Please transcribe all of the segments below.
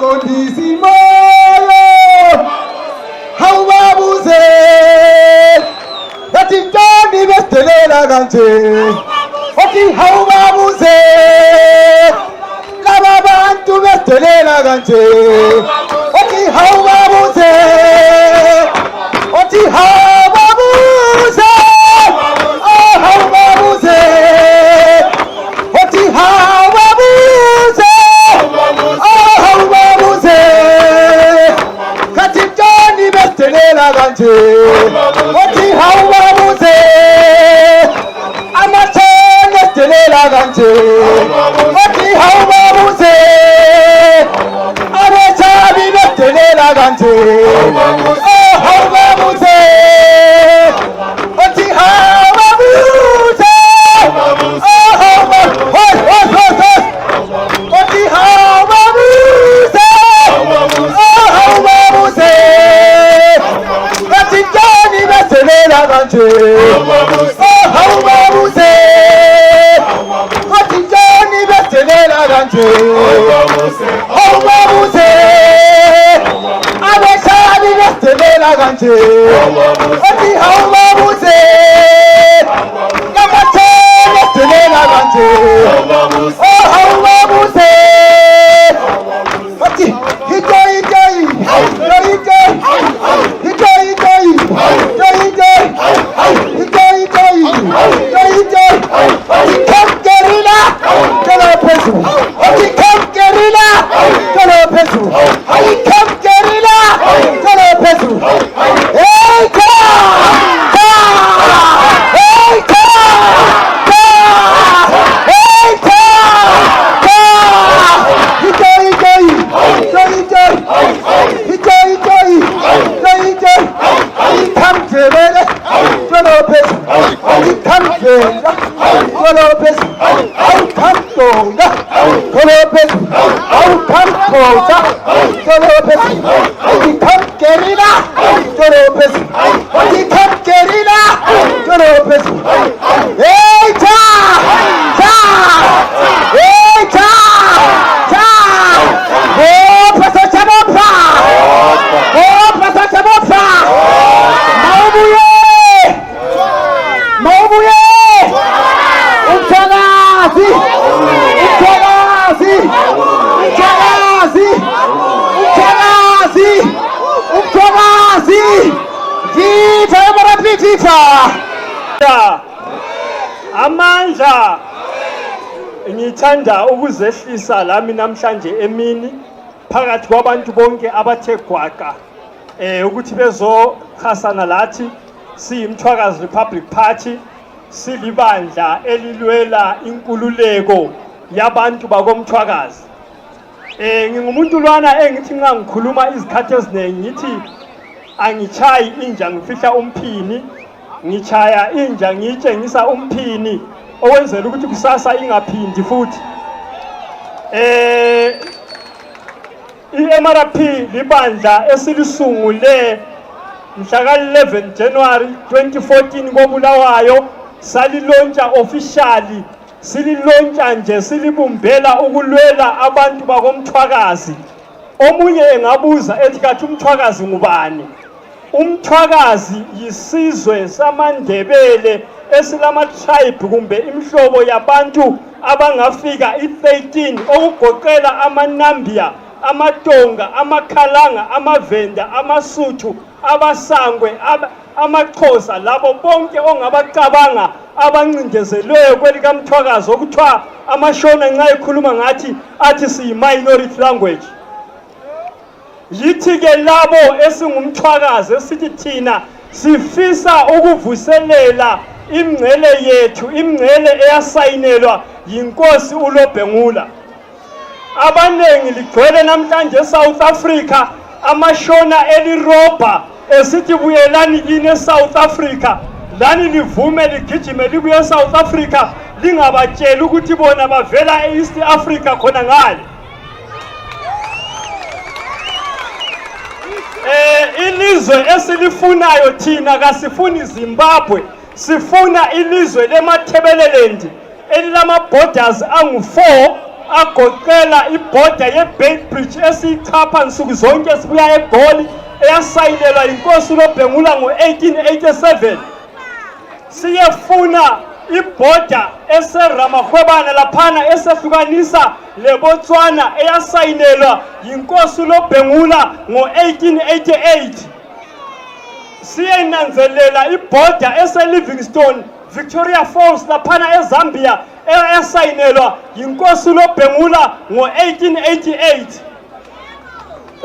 Mqondisi moyo hawubabuze yathi ntoni besidelela kanje othi hawubabuze laba bantu besidelela kanje othi hawubabuze othi hawubabuze hawubabuze othi hawubabuze hawubabuze kathi ntoni besidelela kanje othi hawubabuze amathenge besidelela kanje othi hawubabuze abachabi besidelela kanje hawubabuze othi hawubabuze othi hawubabuze hawubabuze kathi ntoni besidelela kanje hawubabuze othi ntoni besidelela kanje hawubabuze abachabi besidelela kanje othi hawubabuze amathenge besidelela kanje hawubabuze othi amandla ngithanda ukuzehlisa lami namhlanje emini phakathi kwabantu bonke abathe gwaqa ukuthi bezokhasana lathi siyimthwakazi Republic Party silibandla elilwela inkululeko yabantu bakomthwakazi. Ngingumuntu lwana engithi nxa ngikhuluma izikhathi eziningi ngithi angichayi inja ngifihla umphini, ngichaya inja ngitshengisa umphini okwenzela ukuthi kusasa ingaphindi futhi. I-MRP libandla esilisungule mhla ka-11 January 2014 koBulawayo, salilontsha officially, sililontsha nje silibumbela ukulwela abantu bakomthwakazi. Omunye engabuza ethi kathi umthwakazi ngubani? Umthwakazi yisizwe samaNdebele esilama-tribe kumbe imhlobo yabantu abangafika i-13 okugoqela amaNambia, amaTonga, amakhalanga, amavenda, amasuthu, abasangwe, amaXhosa, labo bonke ongabacabanga abancindezelweyo kwelikamthwakazi okuthiwa amashona nxa ekhuluma ngathi athi siyi-minority language. Yithi-ke labo esingumthwakazi esithi thina sifisa ukuvuselela imngcele yethu, imngcele eyasayinelwa yinkosi uLobhengula. Abanengi ligcwele namhlanje eSouth Africa, amashona elirobha esithi buyelani kini eSouth Africa, lani livume ligijime libuye eSouth Africa, lingabatshela ukuthi bona bavela eEast Africa khona ngale. Ilizwe esilifunayo thina kasifuni Zimbabwe, sifuna ilizwe leMathebeleland elilama borders angu 4 agoqela ibhoda ye-Beitbridge esiyichapha nsuku zonke sibuya eGoli eyasayinelwa inkosi uLobhengula ngo-1887. Siyefuna ibhoda eseRamahwebana laphana esehlukanisa leBotswana eyasayinelwa yinkosi uLobhengula ngo-1888. Siyenanzelela ibhoda eseLivingstone Victoria Falls laphana eZambia eyasayinelwa yinkosi uLobhengula ngo-1888.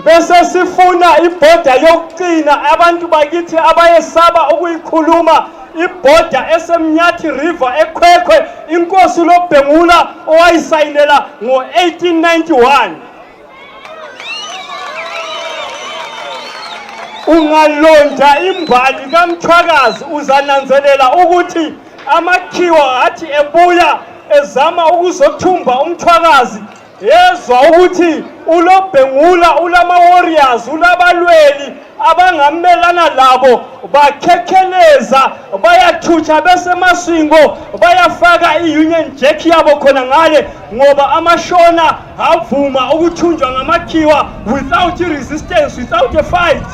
Bese sifuna ibhoda yokuqina abantu bakithi abayesaba ukuyikhuluma, ibhoda eseMnyathi River eKhwekhwe inkosi uLobhengula owayisayinela ngo-1891. Ungalonda imbali kaMthwakazi uzananzelela ukuthi amakhiwa athi ebuya ezama ukuzothumba uMthwakazi yezwa ukuthi uLobhengula ulama warriors, ulabalweli abangamelana labo, bakhekheleza, bayathutsha besemaswingo, bayafaka i-Union Jack yabo khona ngale ngoba amashona avuma ukuthunjwa ngamakhiwa without resistance, without a fight.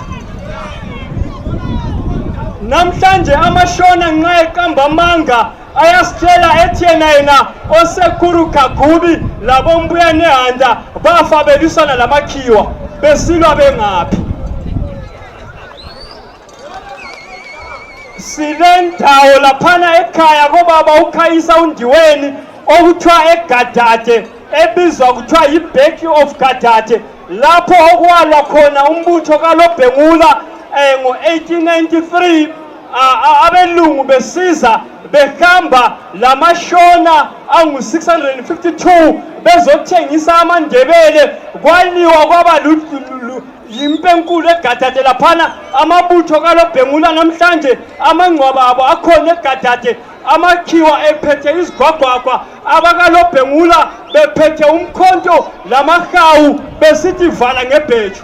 Namhlanje amashona nxa eqamba amanga ayasitshela ethi yena osekhuru Kagubi labombuya neHanda bafa belisana lamakhiwa besilwa bengaphi. Silendawo laphana ekhaya kobaba uKhayisa uNdiweni okuthiwa eGadade ebizwa kuthiwa yiBack of Gadade, lapho okwalwa khona umbutho kaLobhengula ngo-1893. Abelungu besiza behamba lamashona angu-652 bezothengisa amaNdebele, kwaliwa kwaba yimpe enkulu eGadade laphana. Amabutho kaLobhengula namhlanje amangcwaba abo akhona eGadade, amakhiwa ephethe izigwagwagwa, abakaLobhengula bephethe umkhonto lamahawu besithi vala ngebheju.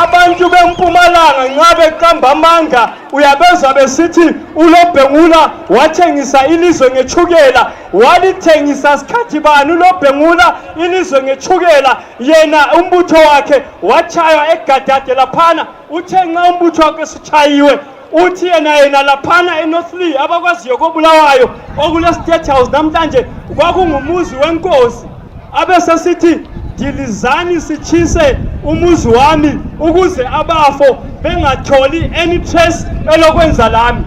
Abantu beMpumalanga nxa beqamba amanga uyabezwa besithi uLobhengula wathengisa ilizwe ngethukela. Walithengisa sikhathi bani uLobhengula ilizwe ngethukela? Yena umbutho wakhe watshaywa eGadade laphana. Uthe nxa umbutho wakhe sichayiwe uthi yena laphana eNorthleigh abakwaziyo koBulawayo okule State House namhlanje kwakungumuzi wenkosi, abesesithi dilizani sichise umuzi wami ukuze abafo bengatholi any trace elokwenza lami.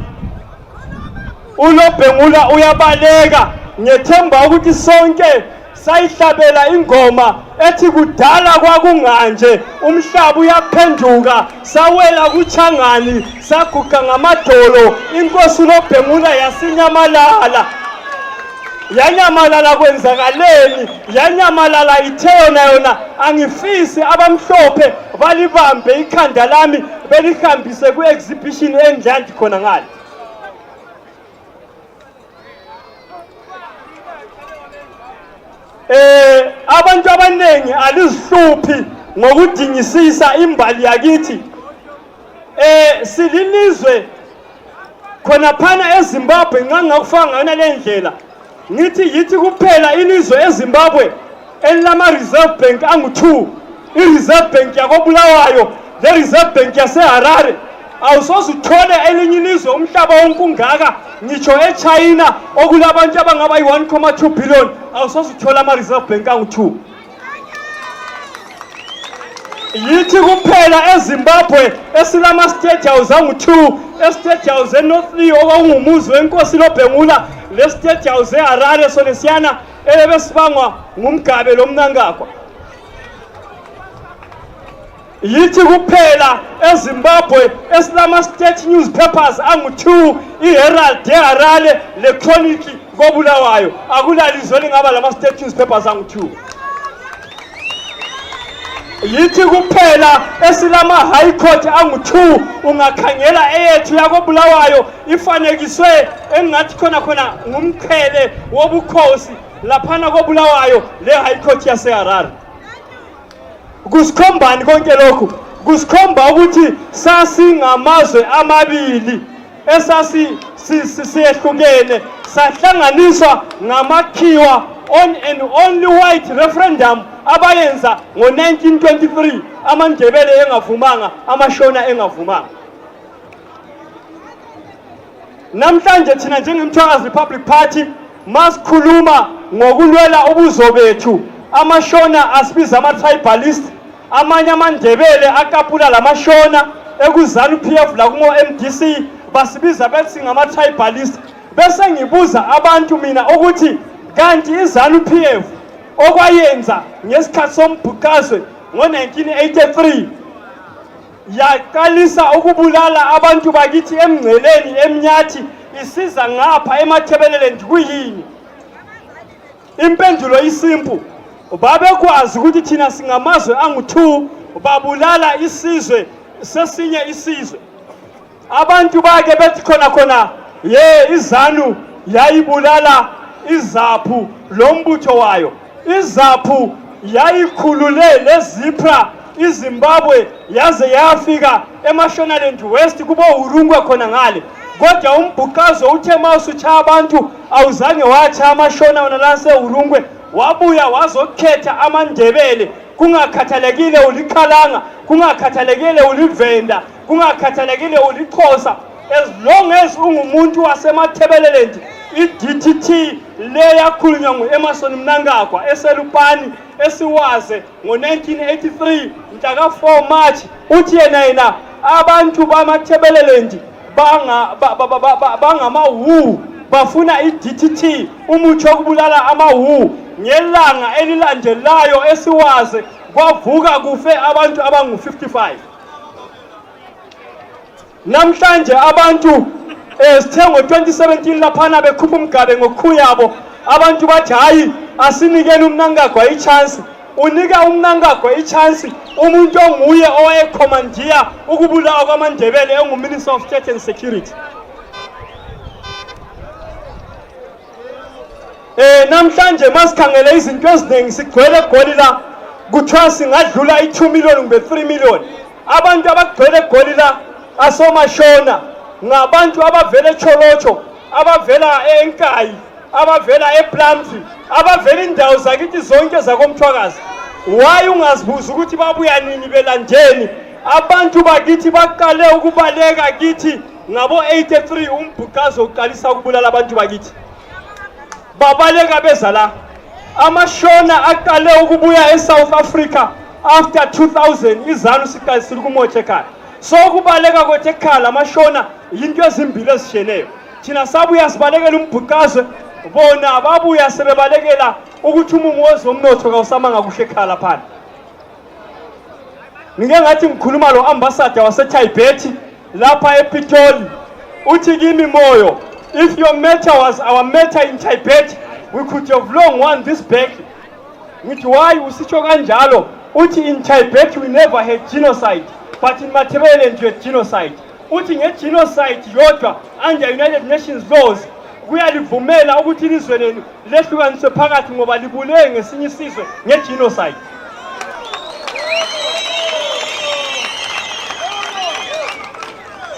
uLobhengula uyabaleka, ngethemba ukuthi sonke sayihlabela ingoma ethi kudala kwakunganje umhlaba uyaphenduka, sawela kuChangani saguqa ngamadolo, inkosi uLobhengula yasinyamalala. Yanyamalala kwenzakaleni? Yanyamalala ithe yona angifisi abamhlophe balibambe ikhanda lami belihambise ku-exhibition eNdlandi khona ngale. Abantu abanengi alizihluphi ngokudingisisa imbali yakithi. Sililizwe khona phana eZimbabwe ngangakufanga ngana le ndlela. Ngithi yithi kuphela ilizwe eZimbabwe elilama Reserve Bank angu-2. I-Reserve Bank yakoBulawayo le-Reserve Bank yaseHarare. Awusoze uthole elinye ilizwe umhlaba wonke ungaka, ngitsho eChina okulabantu abangaba yi-1.2 billion, awusoze uthola ama-Reserve Bank angu-2. Yithi kuphela eZimbabwe esilama State House angu-2, eState House eNorthleigh okungumuzi wenkosi uLobhengula, le State House eHarare sonesiyana elebesibangwa ngumgabe lomnankagwa. Yithi kuphela eZimbabwe esilama state newspapers angu-2, iHerald eHarare leChronic koBulawayo. Akulalizwe elingaba lama state newspapers angu-2. Yithi kuphela esilama high court angu-2, ungakhangela eyethu yakoBulawayo ifanekiswe engathi khona ngumqhele wobukhosi laphana koBulawayo le high court yaseHarare. Kusikhombani konke lokhu? Kusikhomba ukuthi sasingamazwe amabili esasiyehlukene, sahlanganiswa ngamakhiwa on an only white referendum abayenza ngo-1923 amandebele engavumanga amashona engavumanga. Namhlanje thina njengeMthwakazi Republic Party masikhuluma ngokulwela ubuzo bethu, amashona asibiza ama-tribalist, amanye amandebele akapula lamashona ekuZANU-PF lakumo-MDC basibiza bethi ngama-tribalist. Bese ngibuza abantu mina ukuthi kanti iZANU-PF okwayenza ngesikhathi sombhukazwe ngo-1983 yaqalisa ukubulala abantu bakithi eMngceleni, eMnyathi, isiza ngapha eMathebeleland kuyini? Impendulo isimple, babekwazi ukuthi thina singamazwe angu-2 babulala isizwe sesinye isizwe. Abantu bake bethi khona iZANU yayibulala iZAPU lombutho wayo. iZAPU yayikhulule leZIPRA iZimbabwe yaze yafika eMashonaland West kubo Urungwe khona ngale. Kodwa umbhukazo uthe mawusutsha abantu awuzange watsha amashona wona lase Urungwe, wabuya wazokhetha amandebele kungakhathalekile ulikhalanga, kungakhathalekile ulivenda, kungakhathalekile ulixhosa. As long as ungumuntu wasemathebeleland, i-DTT le yakhulunywa ngu-Emerson Mnangagwa eselupani esiwaze ngo-1983 mhlaka 4 March uthi yena abantu bamathebeleland bangama-WHO bafuna i-DTT umuthi wokubulala ama-WHO. Ngelanga elilandelayo esiwaze kwavuka kufe abantu abangu-55. Namhlanje abantu sithe ngo-2017 laphana bekhupha umgabe ngokukhuyabo, abantu bathi hayi asinikeni uMnangagwa i-chance. Unika uMnangagwa i-chance umuntu onguye owayekhomandiya ukubulawa kwamandebele engu-Minister of State and Security. Namhlanje masikhangele izinto eziningi sigcwele eGoli la kuthiwa singadlula i-2 million kumbe 3 million. Abantu abagcwele eGoli la asomashona ngabantu abavela eCholocho, abavela eNkayi, abavela ePlumtree, abavela indawo zakithi zonke zakoMthwakazi. Why ungazibuza ukuthi babuya nini belandeni? Abantu bakithi baqale ukubaleka kithi ngabo 83 umbhukazo uqalisa ukubulala abantu bakithi. Babaleka beza la. Amashona aqale ukubuya eSouth Africa after 2000 iZANU siqalisile ukumotsha ekhaya. So kubaleka kwethu ekhala amashona yinto ezimbili ezisheneyo. Thina sabuya sibalekela umbhukazo, bona babuya sebebalekela ukuthi umumo wezomnotho kawusamanga kuhle ekhala phana. Ngike ngathi ngikhuluma lo ambassador waseTibet lapha ePitoli uthi kimi Moyo, if your matter was our matter in Tibet, we could have long won this battle. Ngithi why usitsho kanjalo? Uthi in Tibet we never had genocide, but in Mathebeleland we had genocide. Uthi nge-genocide yodwa under United Nations laws kuyalivumela ukuthi ilizwe lenu lehlukaniswe phakathi ngoba libuleke ngesinye isizwe nge-genocide.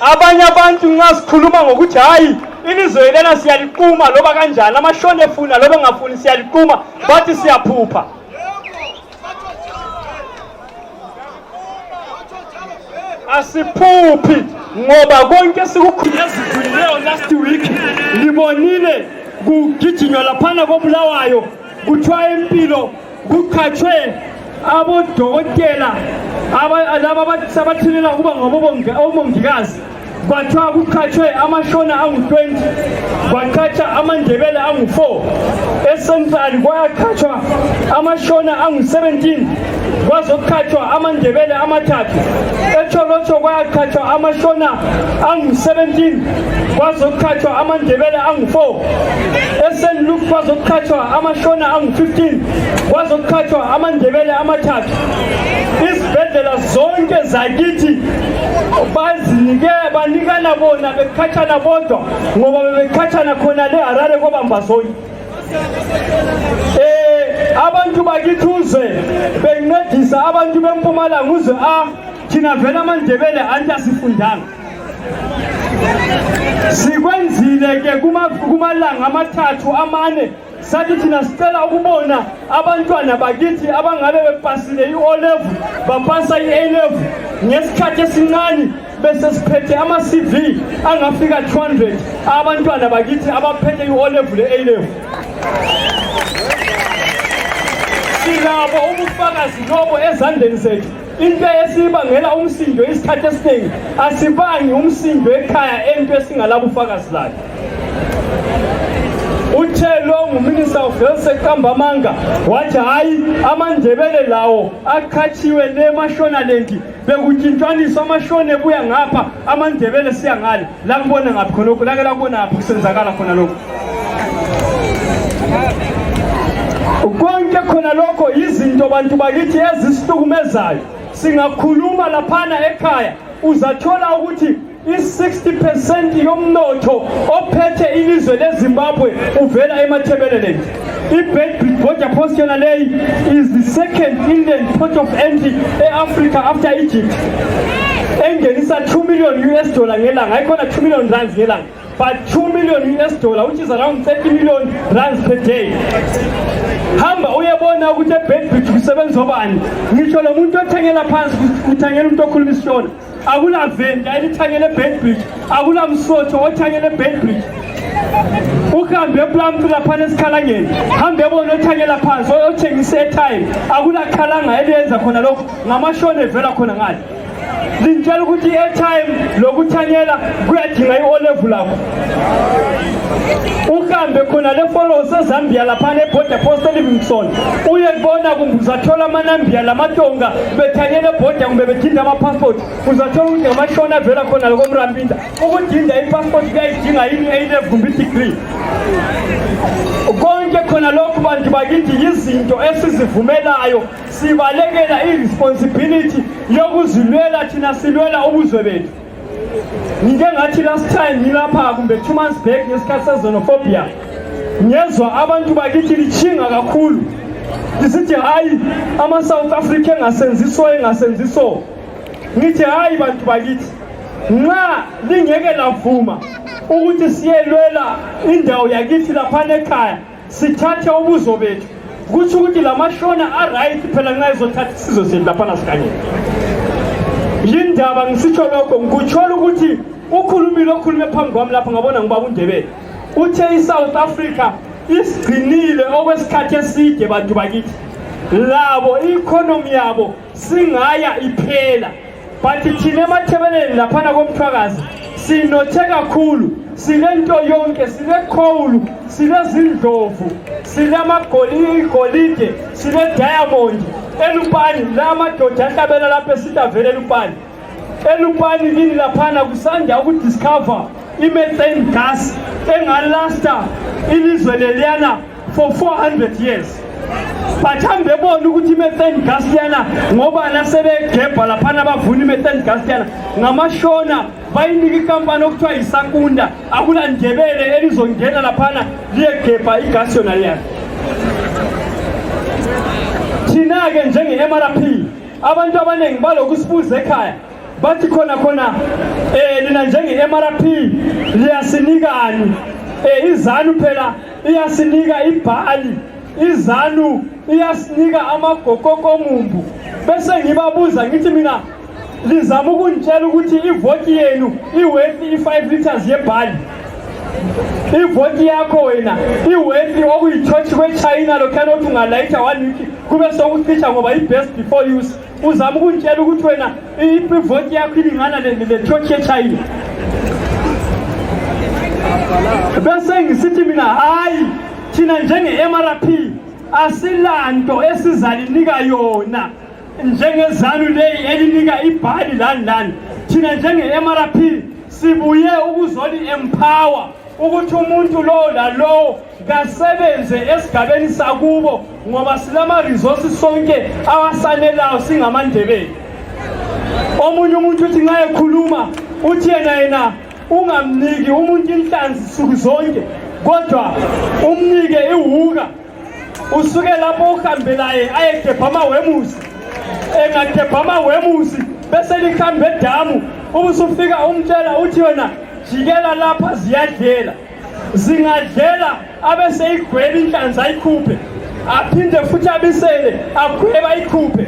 Abanye abantu ngasikhuluma ngokuthi hayi ilizwe lena siyaliquma loba kanjani, amashona efuna loba engafuni siyaliquma, bathi siyaphupha. Asiphuphi ngoba konke sikukhulezikhulileyo last week libonile kugijinywa laphana koBulawayo kuthiwa impilo kukhathwe abodokotela laba sabathilela ukuba ngabomongikazi, kwathiwa kukhathwe amashona angu-20, kwakhathwa amandebele angu-4, eCentral kwakhathwa amashona angu-17, kwazokhathwa amandebele ama-3, eCholocho kwakhathwa amashona angu-17, kwazokhathwa amandebele angu-4, eSt Luke kwazokhathwa amashona angu-15, kwazokhathwa amandebele ama-3. Izibhedlela zonke zakithi banikana bona bekhathana bodwa ngoba bebekhathana khona le Harare koBambazoni. Abantu bakithi uzwe bencedisa abantu beMpumalanga uzwe thina vele amandebele anti asifundanga. sikwenzile ke kumalanga amathathu amane sathi thina sicela ukubona abantwana bakithi abangabe bepasile i-O level bapasa i-A level ngesikhathi esincane bese siphethe ama-CV angafika 200 abantwana bakithi abaphethe i-O level ne-A level. Silabo ubufakazi lobo ezandleni zethu. Into esibangela umsindo isikhathi esiningi asibangi umsindo ekhaya ento esingalabo ufakazi lakhe. Uthe lo nguminister of health eKambamanga wathi hayi amandebele lawo akhatshiwe leMashonaland bekutshintshwaniswa amashone buya ngapha amandebele siya ngale la kubona ngaphi khonokho lake la kubona ngaphi kusenzakala khona lokho. Konke khona lokho izinto bantu bakithi ezisihlukumezayo. Singakhuluma laphana ekhaya uzathola ukuthi i-60% yomnotho ophethe ilizwe leZimbabwe uvela eMathebeleland. I-Beitbridge Border Post yona leyi is the second inland port of entry e-Africa after Egypt. Engenisa $2 million ngelanga, ayikhona 2 million rands ngelanga, but $2 million which is around 30 million rands per day. Hamba uyabona ukuthi eBeitbridge kusebenza obani. Ngisho lo muntu othengela phansi uthengela umuntu okhuluma isishona. Akula venda elithangele eBeitbridge, akula msotho othangele eBeitbridge. Uhambe ePlumtree lapha esikhalangeni, hambe ebona othangela phansi othengisa airtime, akula khalanga eliyenza khona lokho ngamashone evela khona ngale. Linjalo ukuthi airtime lokuthanyela kuyadinga i-O level lakho. Uhambe khona le follow seZambia lapha eBorder Post eLivingstone uye kubona uzathola amanambia lamatonga bethanyela eborder kumbe bedinda ama-passport uzathola ukuthi ngamashona avela khona lokomrambinda ukudinda i-passport kuyayidinga yini A level kumbe i-degree. Konke khona lokhu bantu bakithi izinto esizivumelayo sibalekela i-responsibility yokuzilwela thina silwela ubuzwe bethu. Ngike ngathi last time ngilapha kumbe 2 months back ngesikhathi se-xenophobia ngezwa abantu bakithi lichinga kakhulu lisithi hayi ama-South Africa engasenziso. Ngithi hayi bantu bakithi nxa lingeke lavuma ukuthi siyelwela indawo yakithi laphana ekhaya sithathe ubuzo bethu kuthi ukuthi lamashona a-right phela nxa izothatha isizwe sethu laphana sikanyeni. Yindaba ngisitsho lokho ngikutshola ukuthi ukhulumile okhulume phambi kwami lapha ngabona ngibaba uNdebele uthe iSouth Africa isigcinile okwesikhathi eside bantu bakithi labo i-economy yabo singaya iphela, but thina eMathebeleni laphana komthwakazi sinothe kakhulu. Silento yonke, sile coal, sile zindlovu, sile amagolide, sile diamond. Elupani la madoda ahlabela lapha esitha vele elupani. Elupani kini laphana kusanda ukudiscover i-methane gas engalasta ilizwe leliyana for 400 years. But hambe bona ukuthi i-methane gas liyana ngoba nasebegebha laphana bavuna i-methane gas liyana ngamashona bayinika ikampani okuthiwa yiSakunda akula Ndebele elizongena laphana liyegebha igasi yona liyana. Thina-ke njenge-MRP abantu abaningi balokusibuza ekhaya bathi khona lina njenge-MRP liyasinikani? iZanu phela iyasinika ibhali, iZanu iyasinika amagokokomumbu. Bese ngibabuza ngithi mina lizama ukungitshela ukuthi ivoti yenu iwethi i5 liters yebhali. Ivoti yakho wena iwethi okuyichochi kweChina lokhana othi ungalayitha 1 week kube sokucisha ngoba i-best before use. Uzama ukungitshela ukuthi wena ivoti yakho ilingana lechochi yeChina. Bese ngisithi mina hayi thina njenge-MRP asilanto esizalinika yona njengeZanu leyi elinika ibhali lani. Thina njenge-MRP sibuye ukuzoli empower ukuthi umuntu lo lalo kasebenze esigabeni sakubo ngoba silama resources sonke awasanelayo singamaNdebele. Omunye umuntu uthi nxa ekhuluma uthi yena ungamniki umuntu inhlanzi suku zonke kodwa umnike ihuka usuke lapho uhambelaye ayegebha amawemusi. Engagebha amawemusi bese likhambe edamu ubusufika umtshela uthi yona ziyajikela lapha ziyadlela zingadlela abese igweba inhlanzi ayikhuphe aphinde futhi abisele agweba ayikhuphe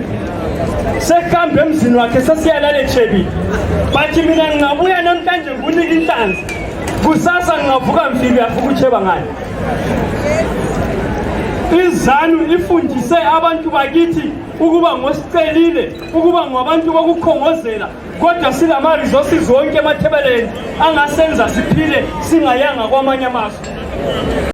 sekuhambe emzini wakhe sesiyalala ejebile bathi mina ngingabuya namhlanje ngikunike inhlanzi kusasa ngingavuka mfika uyavuka ucheba ngayo. IZANU ifundise abantu bakithi ukuba ngosicelile ukuba ngabantu bokukhongozela kodwa silama resources zonke emathebeleni angasenza siphile singayanga kwamanye amazwe.